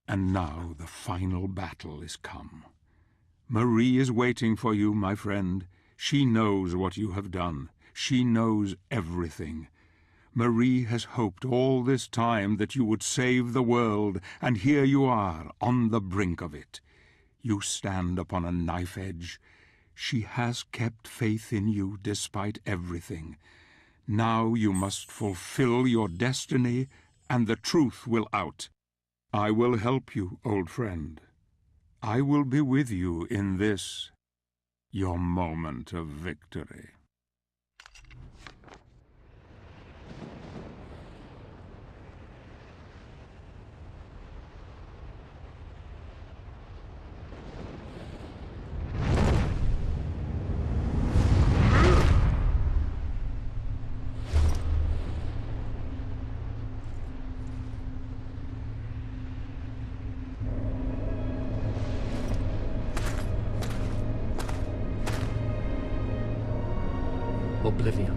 And now the final battle is come. Marie is waiting for you, my friend. She knows what you have done. She knows everything. Marie has hoped all this time that you would save the world, and here you are, on the brink of it. You stand upon a knife edge. She has kept faith in you despite everything. Now you must fulfill your destiny, and the truth will out. I will help you, old friend. I will be with you in this, your moment of victory. Oblivion.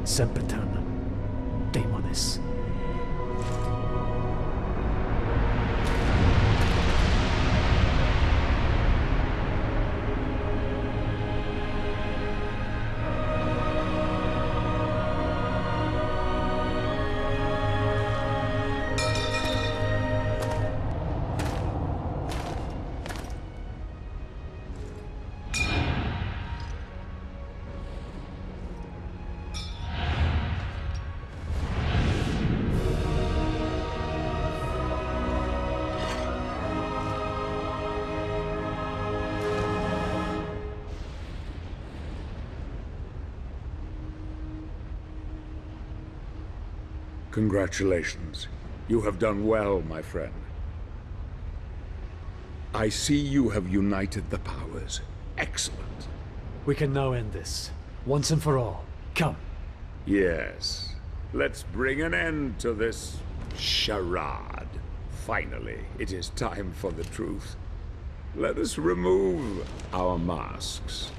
Sempiternam. Daemonis. Congratulations. You have done well, my friend. I see you have united the powers. Excellent. We can now end this, once and for all. Come. Yes. Let's bring an end to this charade. Finally, it is time for the truth. Let us remove our masks.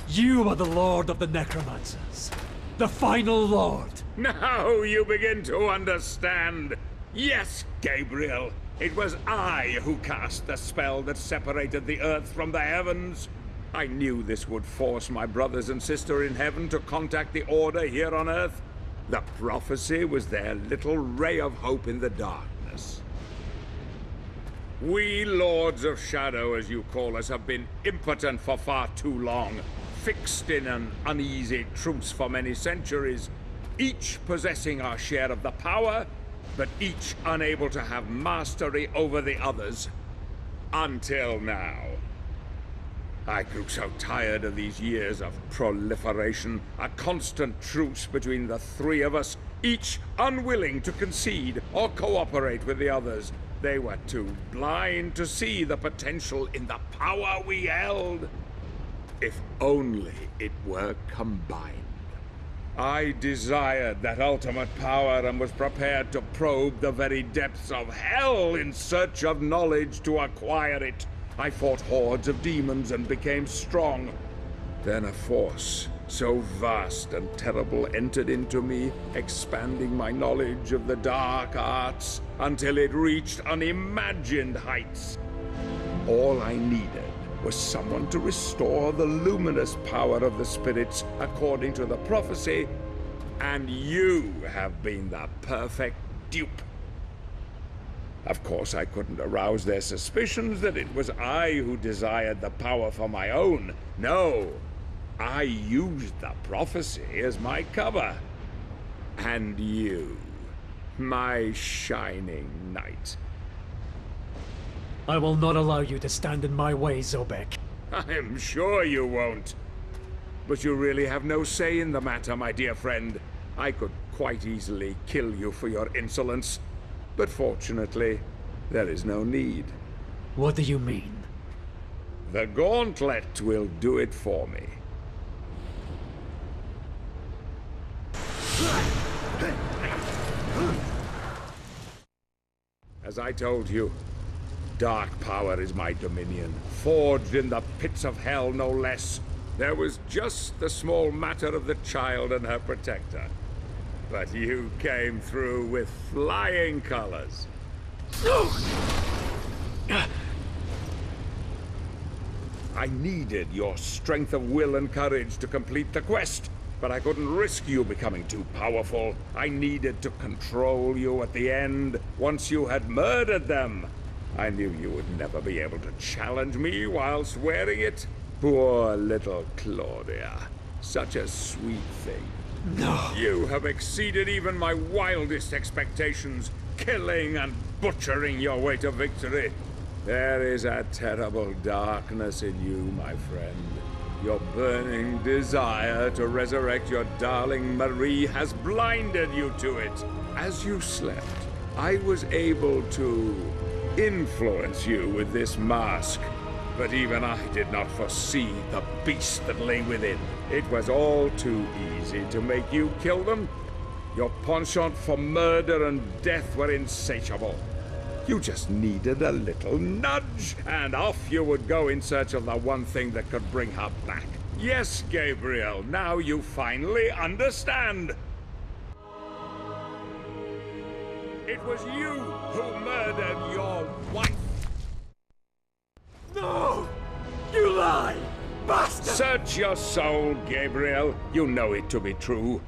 You are the Lord of the Necromancers. The final Lord. Now you begin to understand. Yes, Gabriel. It was I who cast the spell that separated the earth from the heavens. I knew this would force my brothers and sister in heaven to contact the Order here on earth. The prophecy was their little ray of hope in the darkness. We Lords of Shadow, as you call us, have been impotent for far too long, fixed in an uneasy truce for many centuries, each possessing our share of the power, but each unable to have mastery over the others. Until now. I grew so tired of these years of proliferation, a constant truce between the three of us, each unwilling to concede or cooperate with the others. They were too blind to see the potential in the power we held. If only it were combined. I desired that ultimate power and was prepared to probe the very depths of hell in search of knowledge to acquire it. I fought hordes of demons and became strong. Then a force so vast and terrible entered into me, expanding my knowledge of the dark arts until it reached unimagined heights. All I needed was someone to restore the luminous power of the spirits according to the prophecy, and you have been the perfect dupe. Of course, I couldn't arouse their suspicions that it was I who desired the power for my own. No, I used the prophecy as my cover. And you, my shining knight. I will not allow you to stand in my way, Zobek. I'm sure you won't. But you really have no say in the matter, my dear friend. I could quite easily kill you for your insolence. But fortunately, there is no need. What do you mean? The gauntlet will do it for me. As I told you, dark power is my dominion, forged in the pits of hell, no less. There was just the small matter of the child and her protector. But you came through with flying colors. I needed your strength of will and courage to complete the quest, but I couldn't risk you becoming too powerful. I needed to control you at the end, once you had murdered them. I knew you would never be able to challenge me whilst wearing it. Poor little Claudia. Such a sweet thing. No. You have exceeded even my wildest expectations, killing and butchering your way to victory. There is a terrible darkness in you, my friend. Your burning desire to resurrect your darling Marie has blinded you to it. As you slept, I was able to influence you with this mask. But even I did not foresee the beast that lay within. It was all too easy to make you kill them. Your penchant for murder and death were insatiable. You just needed a little nudge, and off you would go in search of the one thing that could bring her back. Yes, Gabriel, now you finally understand. It was you who murdered your wife. No! You lie! Bastard! Search your soul, Gabriel. You know it to be true.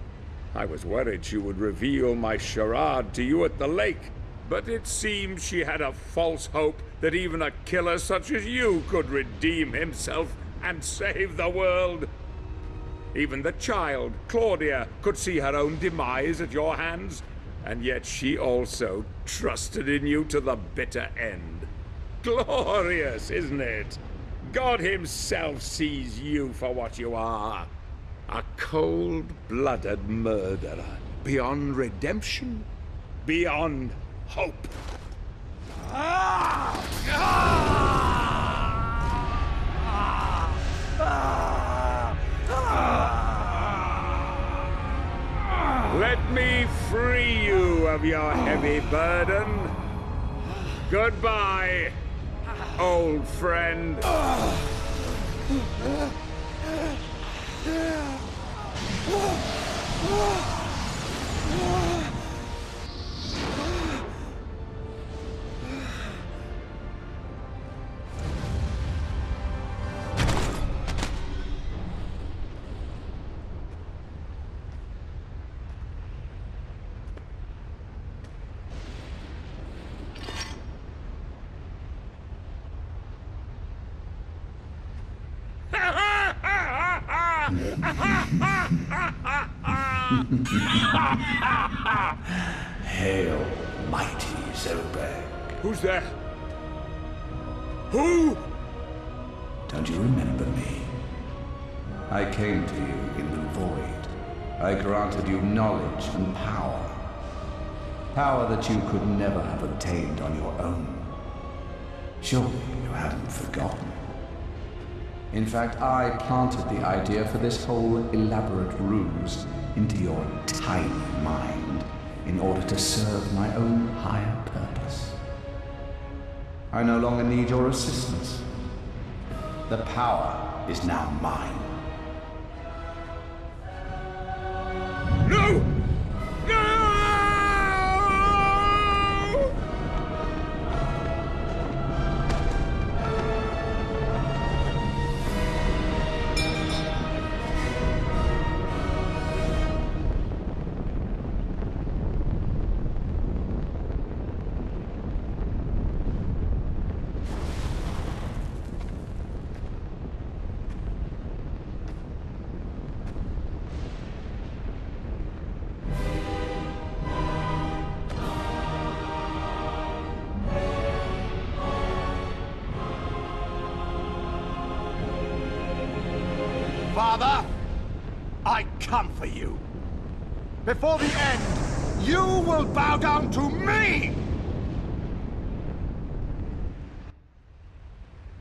I was worried she would reveal my charade to you at the lake. But it seems she had a false hope that even a killer such as you could redeem himself and save the world. Even the child, Claudia, could see her own demise at your hands, and yet she also trusted in you to the bitter end. Glorious, isn't it? God himself sees you for what you are. A cold-blooded murderer, beyond redemption, beyond hope. Let me free you of your heavy burden. Goodbye, old friend. Hail, mighty Zobek. Who's there? Who? Don't you remember me? I came to you in the void. I granted you knowledge and power. Power that you could never have obtained on your own. Surely you hadn't forgotten. In fact, I planted the idea for this whole elaborate ruse into your tiny mind in order to serve my own higher purpose. I no longer need your assistance. The power is now mine. No! No! Father, I come for you. Before the end, you will bow down to me!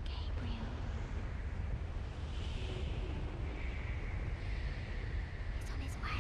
Gabriel. He's on his way.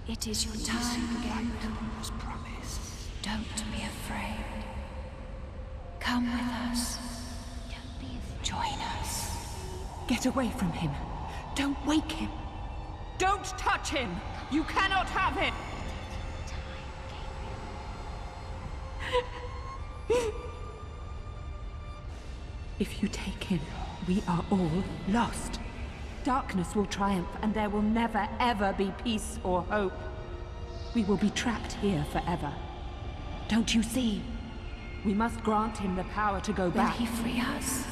It is your time, Gabriel. Was promised. Don't be afraid. Come with us. Don't be afraid. Join us. Get away from him. Don't wake him. Don't touch him. You cannot have him. If you take him, we are all lost. Darkness will triumph, and there will never, ever be peace or hope. We will be trapped here forever. Don't you see? We must grant him the power to go back. Will he free us?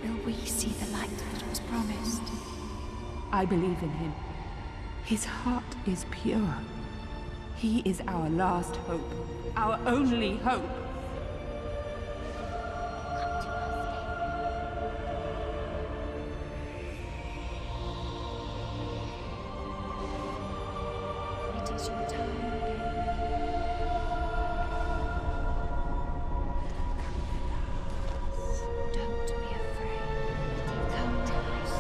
Will we see the light that was promised? I believe in him. His heart is pure. He is our last hope. Our only hope. It is your time. Don't be afraid. Come to us.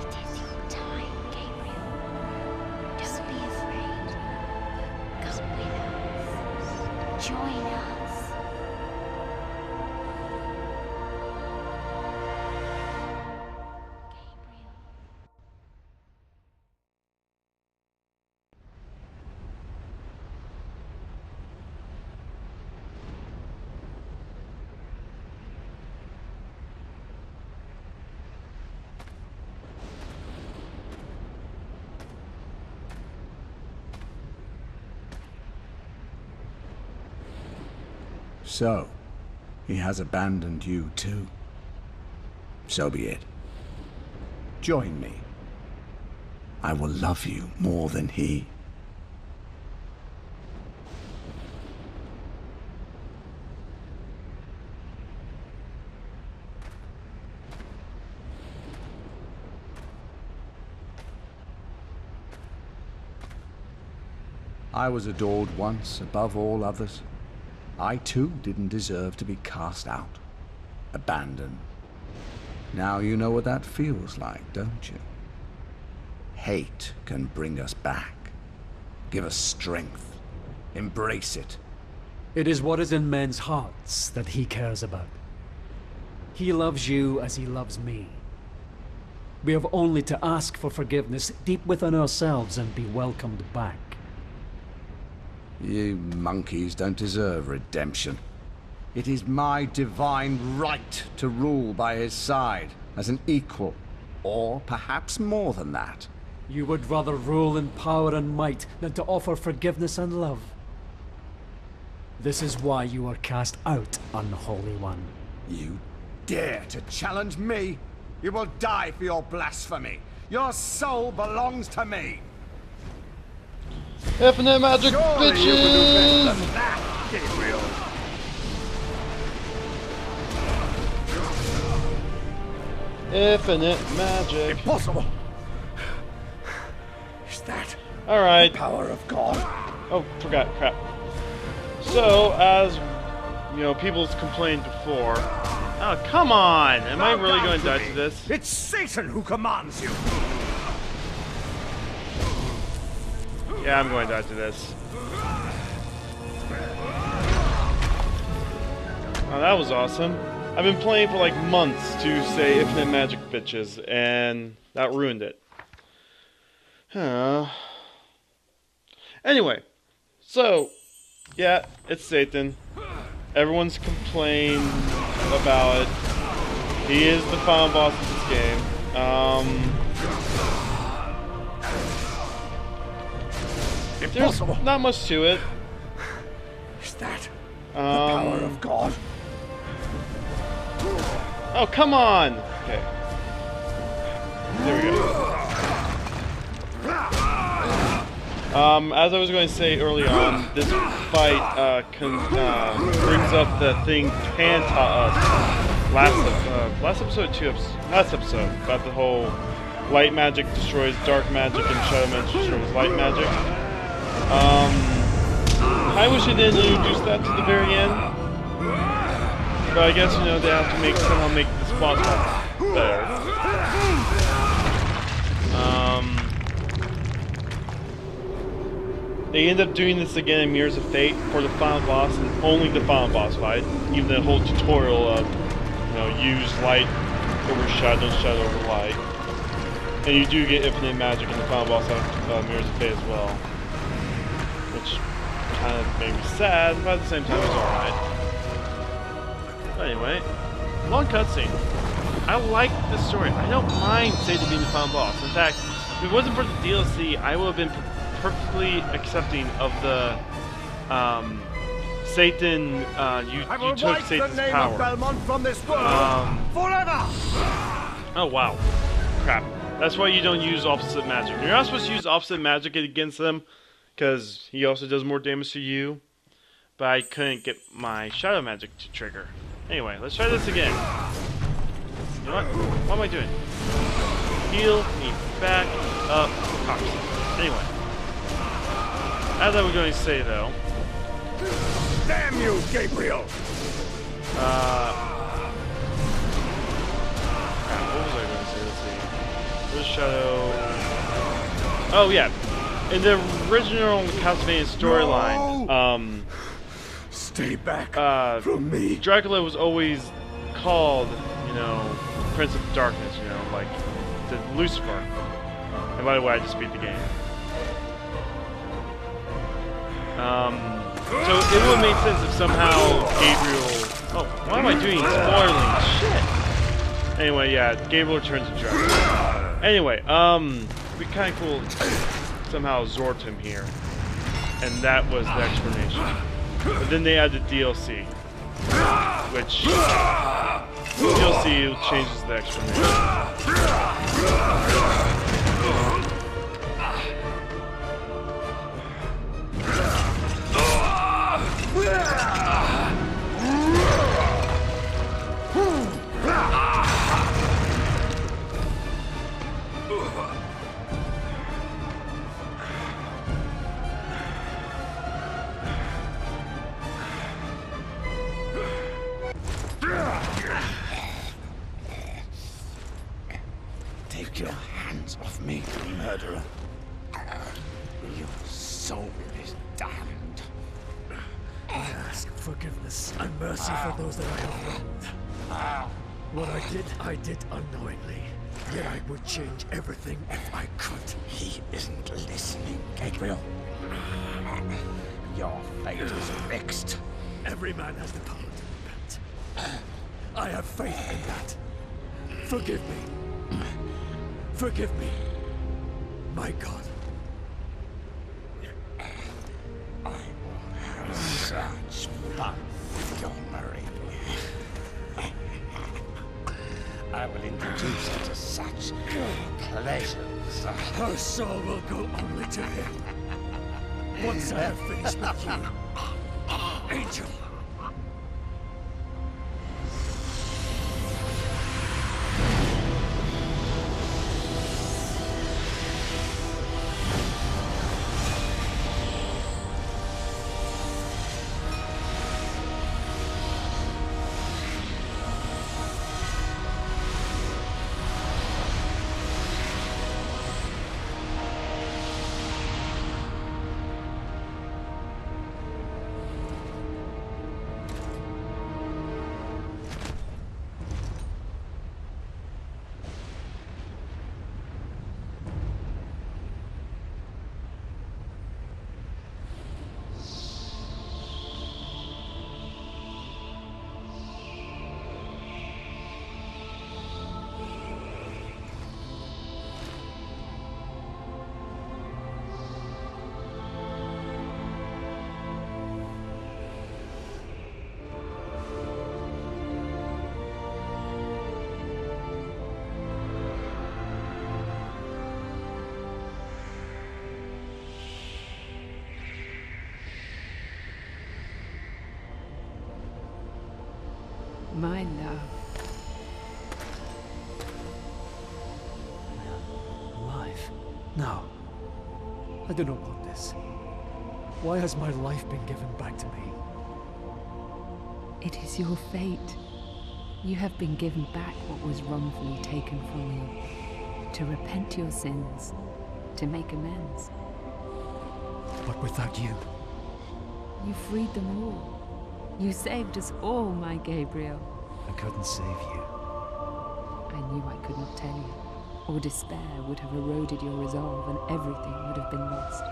It is your time, Gabriel. Don't be afraid. Come with us. Join us. Gabriel. So, he has abandoned you too. So be it. Join me. I will love you more than he. I was adored once above all others. I too didn't deserve to be cast out, abandoned. Now you know what that feels like, don't you? Hate can bring us back, give us strength, embrace it. It is what is in men's hearts that he cares about. He loves you as he loves me. We have only to ask for forgiveness deep within ourselves and be welcomed back. You monkeys don't deserve redemption. It is my divine right to rule by his side as an equal, or perhaps more than that. You would rather rule in power and might than to offer forgiveness and love. This is why you are cast out, unholy one. You dare to challenge me? You will die for your blasphemy. Your soul belongs to me. Infinite magic, Surely you can do bitches! better than that, Gabriel. Infinite magic. Impossible. Is that Alright. the power of God? Oh, forgot. Crap. So, as you know, people's complained before. Oh, come on! Am I Bow really down going to die me. to this? It's Satan who commands you. Yeah, I'm going to die to this. Oh, that was awesome. I've been playing for like months to say infinite magic bitches, and that ruined it. Anyway, so, yeah, it's Satan. Everyone's complained about it. He is the final boss of this game. There's Impossible. not much to it. Is that the power of God? Oh, come on! Okay. There we go. As I was going to say early on, this fight brings up the thing Pan taught us last episode about the whole light magic destroys dark magic and shadow magic destroys light magic. I wish they didn't introduce that to the very end. But I guess, you know, they have to somehow make this boss fight better. They end up doing this again in Mirrors of Fate for the final boss, and only the final boss fight. Even the whole tutorial of, you know, use light over shadow, shadow over light. And you do get infinite magic in the final boss of Mirrors of Fate as well. Which kind of made me sad, but at the same time it was alright. But anyway, long cutscene. I like this story. I don't mind Satan being the final boss. In fact, if it wasn't for the DLC, I would have been perfectly accepting of the Satan. You took Satan's power. From this world forever. Oh wow, crap! That's why you don't use opposite magic. You're not supposed to use opposite magic against them, because he also does more damage to you. But I couldn't get my shadow magic to trigger. Anyway, let's try this again. You know what? What am I doing? Heal me back up. Anyway. As I was going to say, though... Damn you, Gabriel! Crap, what was I going to say? Let's see. Where's Shadow... Oh, yeah. In the original Castlevania storyline, Stay back from me. Dracula was always called, you know, Prince of Darkness, you know, like the Lucifer. And by the way, I just beat the game. So it would make sense if somehow Gabriel... Oh, why am I doing spoiling shit? Anyway, yeah, Gabriel returns to Dracula. Anyway, it'd be kind of cool if somehow absorbed him here. And that was the explanation. But then they added DLC. Which... DLC changes the explanation. Take your hands off me, murderer. Your soul is damned. I ask forgiveness and mercy for those that I have wronged. What I did unknowingly. Yet I would change everything if I could. He isn't listening, Gabriel. Your fate is fixed. Every man has the power to repent. I have faith in that. Forgive me. Forgive me, my God. I will have such fun with your Marie. I will introduce her to such pleasures. Her soul will go only to him. Once I have finished with you, Angel. My love. Life? No. I do not want this. Why has my life been given back to me? It is your fate. You have been given back what was wrongfully taken from you, to repent your sins, to make amends. But without you, You freed them all. You saved us all, my Gabriel. I couldn't save you. I knew I could not tell you, or despair would have eroded your resolve and everything would have been lost.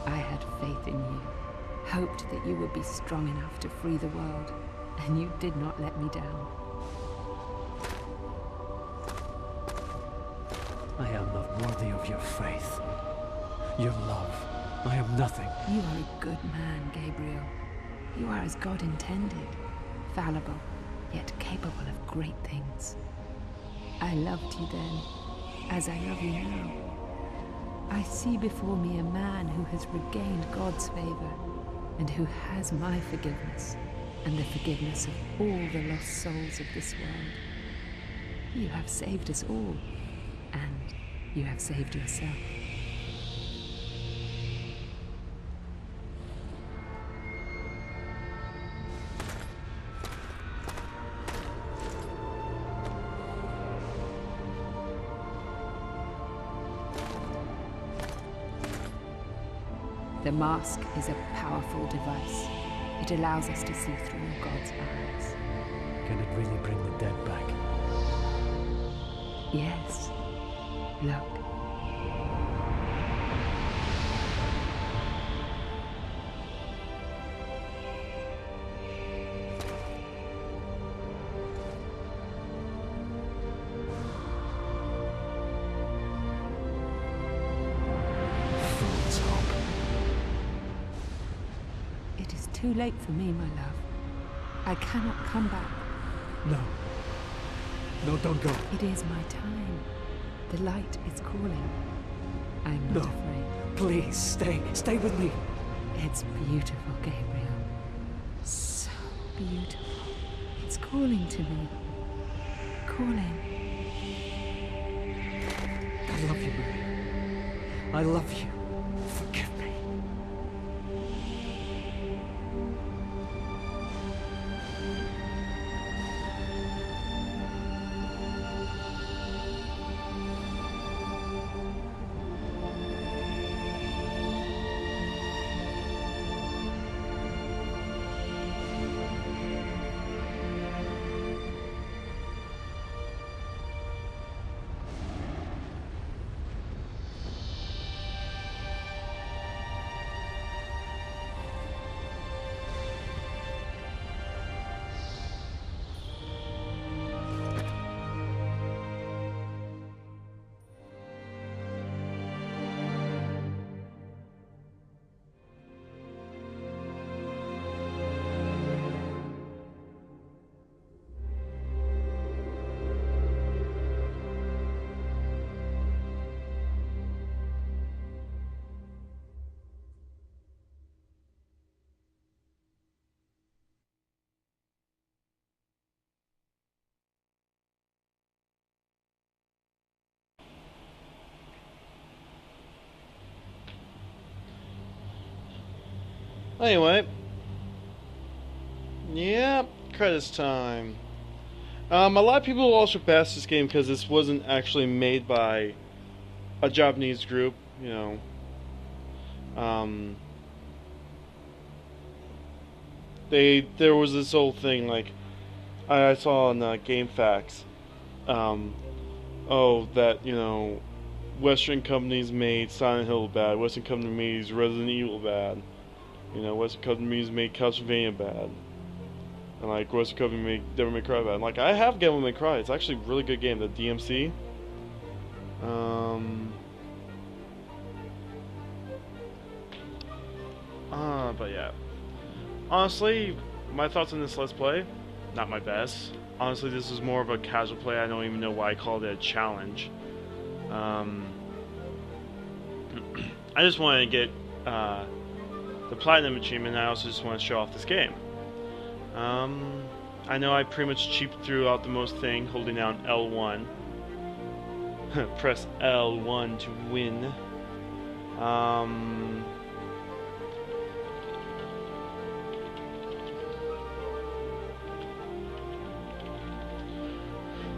I had faith in you, hoped that you would be strong enough to free the world, and you did not let me down. I am not worthy of your faith, your love. I am nothing. You are a good man, Gabriel. You are as God intended, fallible, yet capable of great things. I loved you then, as I love you now. I see before me a man who has regained God's favor, and who has my forgiveness, and the forgiveness of all the lost souls of this world. You have saved us all, and you have saved yourself. The mask is a powerful device. It allows us to see through God's eyes. Can it really bring the dead back? Yes. Look. Fool's hope. It is too late for me, my love. I cannot come back. No. No, don't go. It is my time. The light is calling. I'm not No. afraid. Please, stay. Stay with me. It's beautiful, Gabriel. So beautiful. It's calling to me. Calling. I love you, Mary. I love you. Forgive me. Anyway. Yep, credits time. A lot of people also bash this game because this wasn't actually made by a Japanese group, you know. There was this whole thing, like, I saw on GameFAQs, that, you know, Western companies made Silent Hill bad, Western companies made Resident Evil bad, you know, Western companies made Castlevania bad, and like Western companies made Devil May Cry bad. And, like, I have Devil May Cry, it's actually a really good game, the DMC. But yeah. Honestly, my thoughts on this Let's Play, not my best. Honestly, this is more of a casual play. I don't even know why I called it a challenge. I just wanted to get the Platinum achievement, and I also just want to show off this game. I know I pretty much cheaped throughout the most thing, holding down L1. Press L1 to win.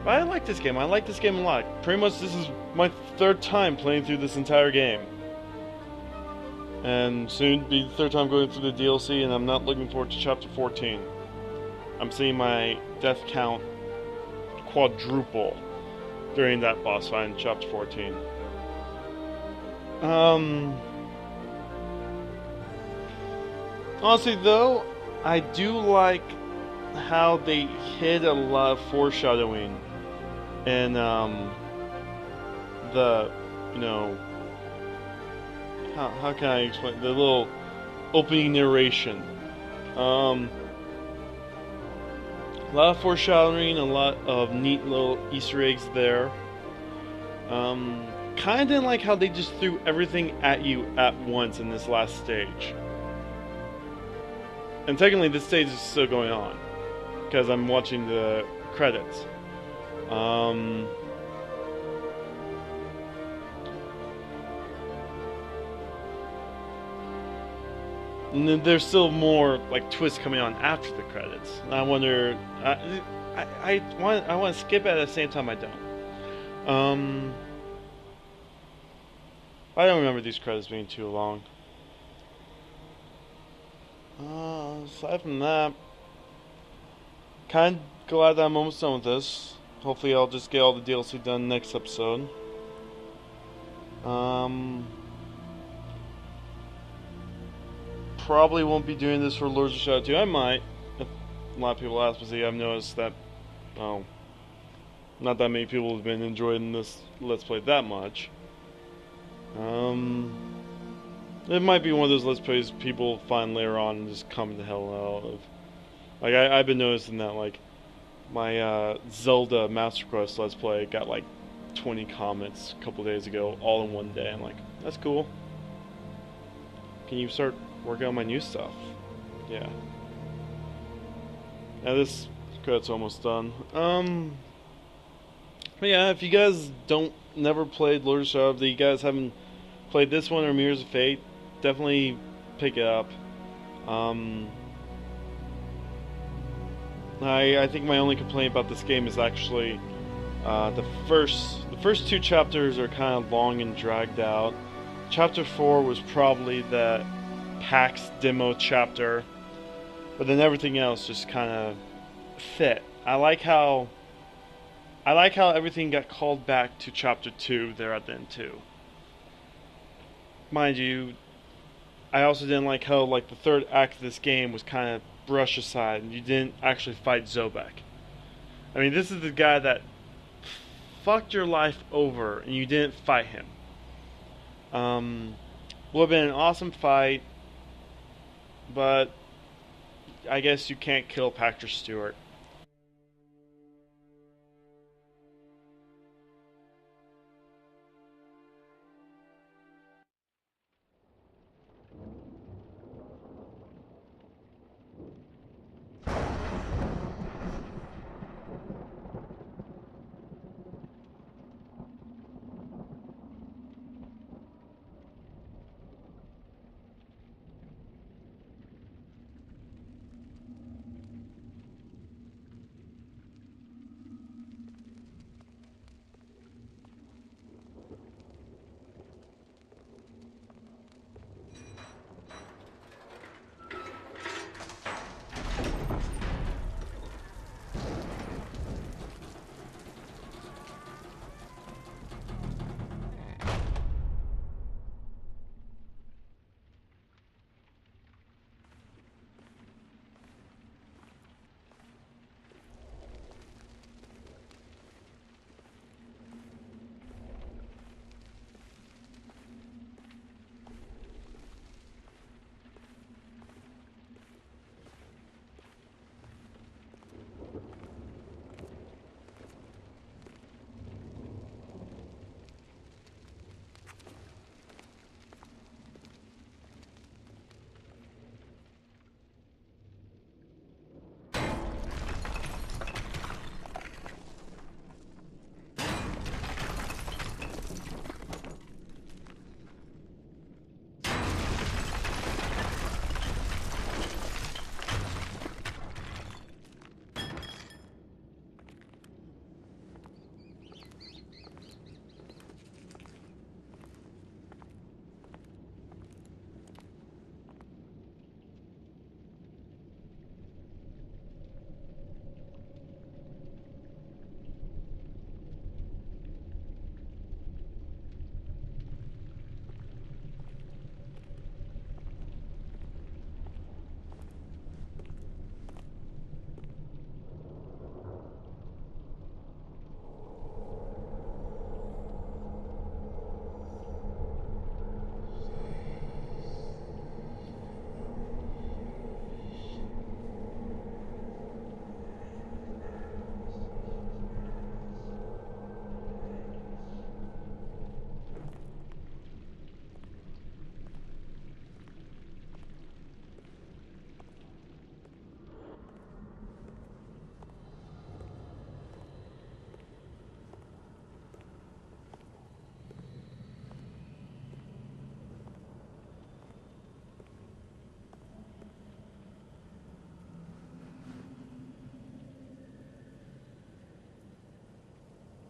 But I like this game. I like this game a lot. Pretty much this is my third time playing through this entire game. And soon be the third time going through the DLC, and I'm not looking forward to Chapter 14. I'm seeing my death count quadruple during that boss fight in Chapter 14. Honestly though, I do like how they hid a lot of foreshadowing and the, you know, how can I explain the little opening narration. A lot of foreshadowing, a lot of neat little Easter eggs there. Kinda didn't like how they just threw everything at you at once in this last stage. And technically this stage is still going on, because I'm watching the credits. And then there's still more like twists coming on after the credits. And I wonder, I want to skip it at the same time I don't. I don't remember these credits being too long. Aside from that, kind of glad that I'm almost done with this. Hopefully I'll just get all the DLC done next episode. Probably won't be doing this for Lords of Shadow 2. I might. If a lot of people ask me, see, I've noticed that, oh, not that many people have been enjoying this Let's Play that much. It might be one of those Let's Plays people find later on and just come the hell out of. Like, I've been noticing that, like, my Zelda Master Quest Let's Play got like 20 comments a couple days ago, all in one day. I'm like, that's cool. Can you start working on my new stuff? Yeah. Now this credit's almost done. But yeah, if you guys never played Lord of Shadow, if you guys haven't played this one or Mirrors of Fate, definitely pick it up. I think my only complaint about this game is actually the first two chapters are kind of long and dragged out. Chapter 4 was probably the PAX demo chapter, but then everything else just kind of fit. I like how everything got called back to Chapter 2 there at the end too. Mind you, I also didn't like how like the third act of this game was kind of brushed aside and you didn't actually fight Zobek. I mean, this is the guy that fucked your life over and you didn't fight him. Would have been an awesome fight, but I guess you can't kill Patrick Stewart.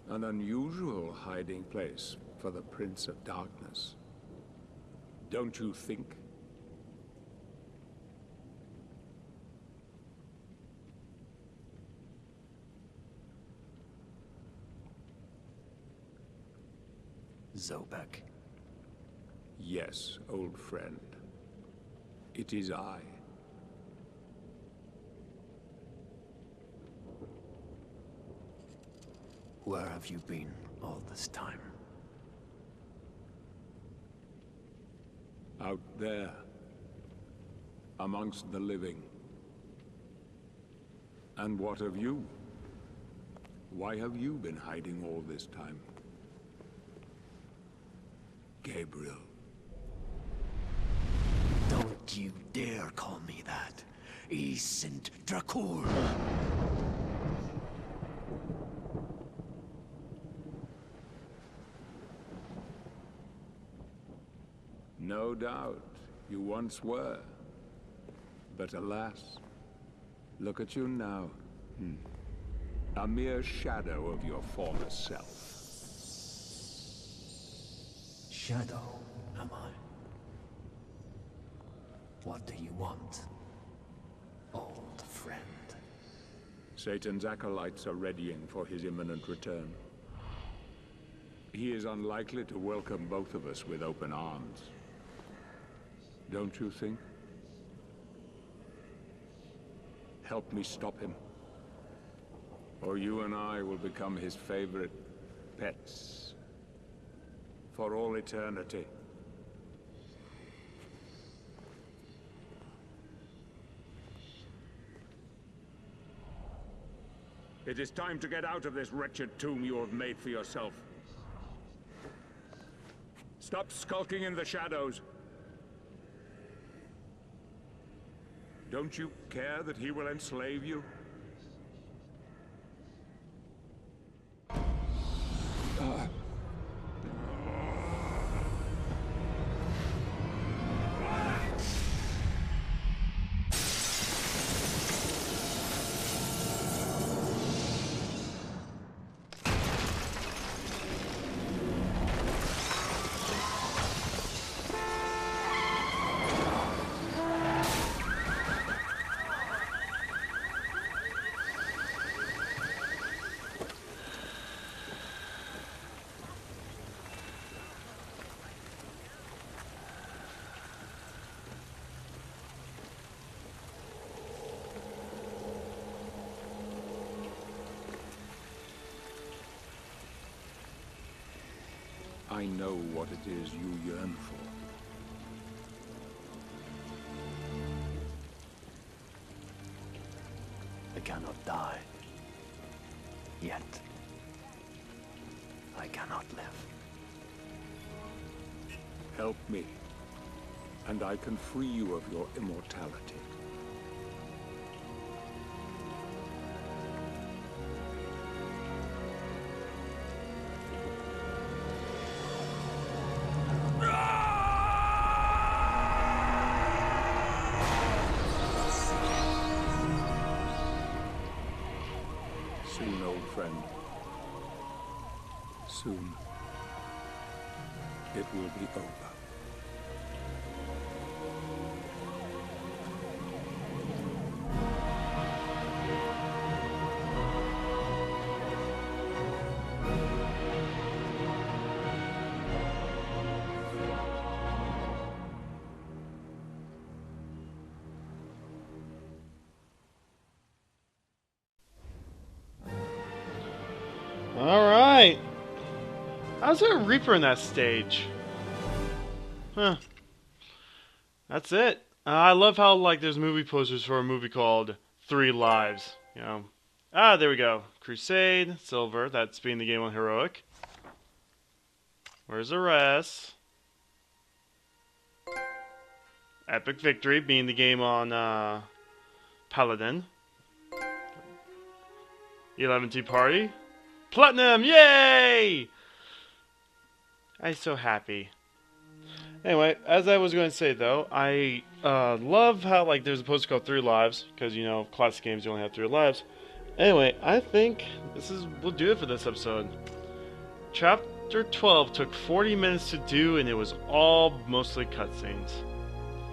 An unusual hiding place for the Prince of Darkness. Don't you think? Zobek. Yes, old friend. It is I. Where have you been all this time? Out there. Amongst the living. And what of you? Why have you been hiding all this time? Gabriel. Don't you dare call me that. Saint Dracul. No doubt, you once were. But alas, look at you now. A mere shadow of your former self. Shadow, am I? What do you want, old friend? Satan's acolytes are readying for his imminent return. He is unlikely to welcome both of us with open arms. Don't you think? Help me stop him. Or you and I will become his favorite pets. For all eternity. It is time to get out of this wretched tomb you have made for yourself. Stop skulking in the shadows. Don't you care that he will enslave you? I know what it is you yearn for. I cannot die. Yet. I cannot live. Help me, and I can free you of your immortality. Soon, old friend. Soon. It will be over. Alright. How's there a Reaper in that stage? Huh. That's it. I love how, like, there's movie posters for a movie called 3 Lives. You know. Ah, there we go. Crusade, Silver, that's being the game on Heroic. Where's the rest? Epic Victory, being the game on Paladin. 11 Tea Party. Platinum! Yay! I'm so happy. Anyway, as I was going to say though, I love how like there's a poster called 3 Lives, because you know, classic games you only have 3 lives. Anyway, I think we'll do it for this episode. Chapter 12 took 40 minutes to do, and it was all mostly cutscenes.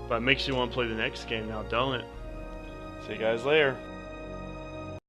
But it makes you want to play the next game now, don't it? See you guys later.